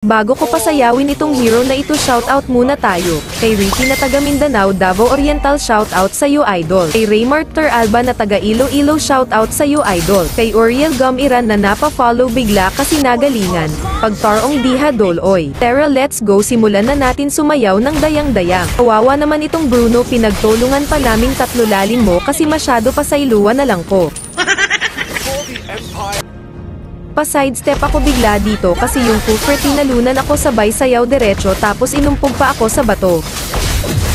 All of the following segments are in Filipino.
Bago ko pasayawin itong hero na ito, shoutout muna tayo. Kay Ricky na taga Mindanao, Davao Oriental, shoutout sa iyo idol. Kay Raymart Alba na taga Iloilo, shoutout sa iyo idol. Kay Oriel Gumiran na napa-follow bigla kasi nagalingan. Pagtarong diha doloy. Tara, let's go, simulan na natin sumayaw ng dayang-dayang. Kawawa naman itong Bruno, pinagtulungan pa naming tatlo, lalim mo kasi masyado pa sa iluwan na lang ko. Pa-sidestep ako bigla dito kasi yung kufre, tinalunan ako sabay sayaw diretso tapos inumpog pa ako sa bato.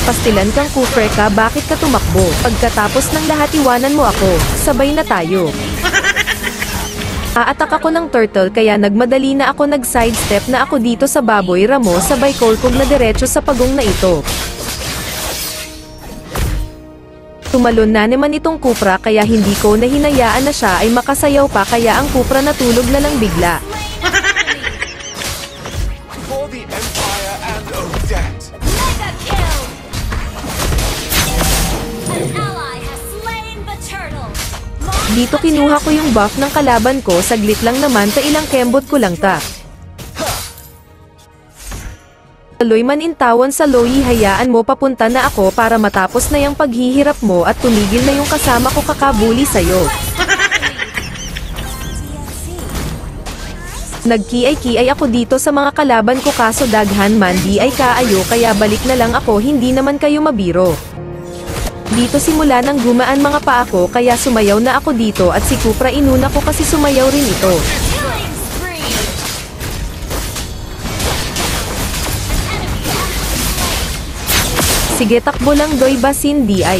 Pastilan kang kufre ka, bakit ka tumakbo? Pagkatapos ng lahat iwanan mo ako, sabay na tayo. Aatak ako ng turtle kaya nagmadali na ako, nag-sidestep na ako dito sa baboy ramo, sabay kolkog na diretso sa pagong na ito. Tumalon na naman itong kupra kaya hindi ko na hinayaan na siya ay makasayaw pa kaya ang kupra natulog na lang bigla. Dito kinuha ko yung buff ng kalaban ko, saglit lang naman ta, ilang kembot ko lang ta. Tuloy man intawan sa Loyi, hayaan mo, papunta na ako para matapos na yung paghihirap mo at tumigil na yung kasama ko kakabuli sa'yo. Nagkiay-kiay ako dito sa mga kalaban ko kaso daghan man di ay kaayo kaya balik na lang ako, hindi naman kayo mabiro. Dito simula nang gumaan mga paa ko kaya sumayaw na ako dito at si Kupra inuna ko kasi sumayaw rin ito. Sige, takbo lang doy, basin di ay.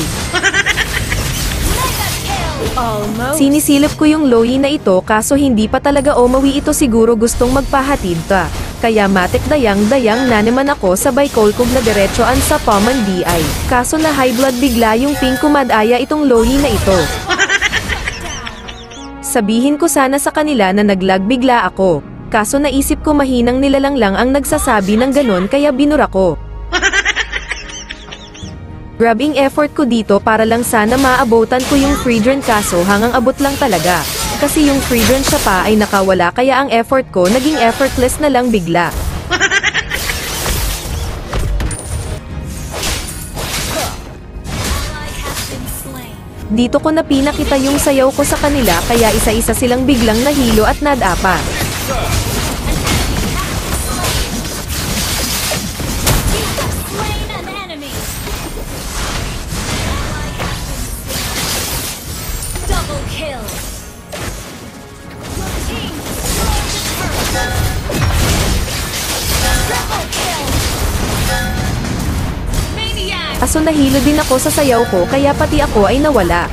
Sinisilip ko yung Loyi na ito kaso hindi pa talaga umawi ito, siguro gustong magpahatid ka. Kaya matik dayang-dayang na naman ako, sabay kolkog na diretsoan sa paman di ay. Kaso na high blood bigla yung pink, kumadaya itong Loyi na ito. Sabihin ko sana sa kanila na naglag bigla ako. Kaso naisip ko mahinang nilalang lang ang nagsasabi ng ganon kaya binura ko. Grabbing effort ko dito para lang sana maabotan ko yung free drain kaso hangang abot lang talaga. Kasi yung free drain siya pa ay nakawala kaya ang effort ko naging effortless na lang bigla. Dito ko na pinakita yung sayaw ko sa kanila kaya isa-isa silang biglang nahilo at nadapa. Kaso nahilo din ako sa sayaw ko kaya pati ako ay nawala.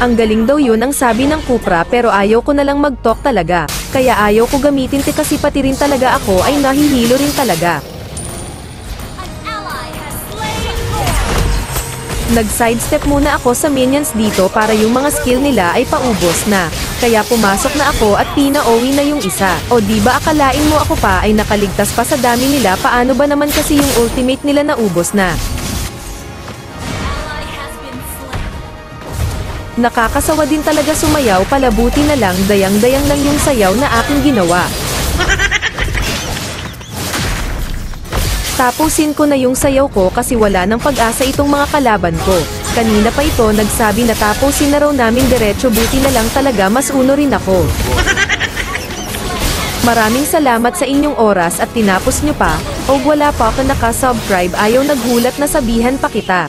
Ang galing daw yun ang sabi ng Kupra pero ayaw ko na lang mag-talk talaga. Kaya ayaw ko gamitin kasi pati rin talaga ako ay nahihilo rin talaga. Nag-sidestep muna ako sa minions dito para yung mga skill nila ay paubos na. Kaya pumasok na ako at pina-owi na yung isa. O diba akalain mo ako pa ay nakaligtas pa sa dami nila, paano ba naman kasi yung ultimate nila naubos na. Nakakasawa din talaga sumayaw, palabuti na lang dayang-dayang lang yung sayaw na aking ginawa. Tapusin ko na yung sayaw ko kasi wala nang pag-asa itong mga kalaban ko. Kanina pa ito nagsabi na tapusin na raw namin diretso, buti na lang talaga mas uno rin ako. Maraming salamat sa inyong oras at tinapos nyo pa. O wala pa ka nakasubscribe, ayaw naghulat na sabihan pa kita.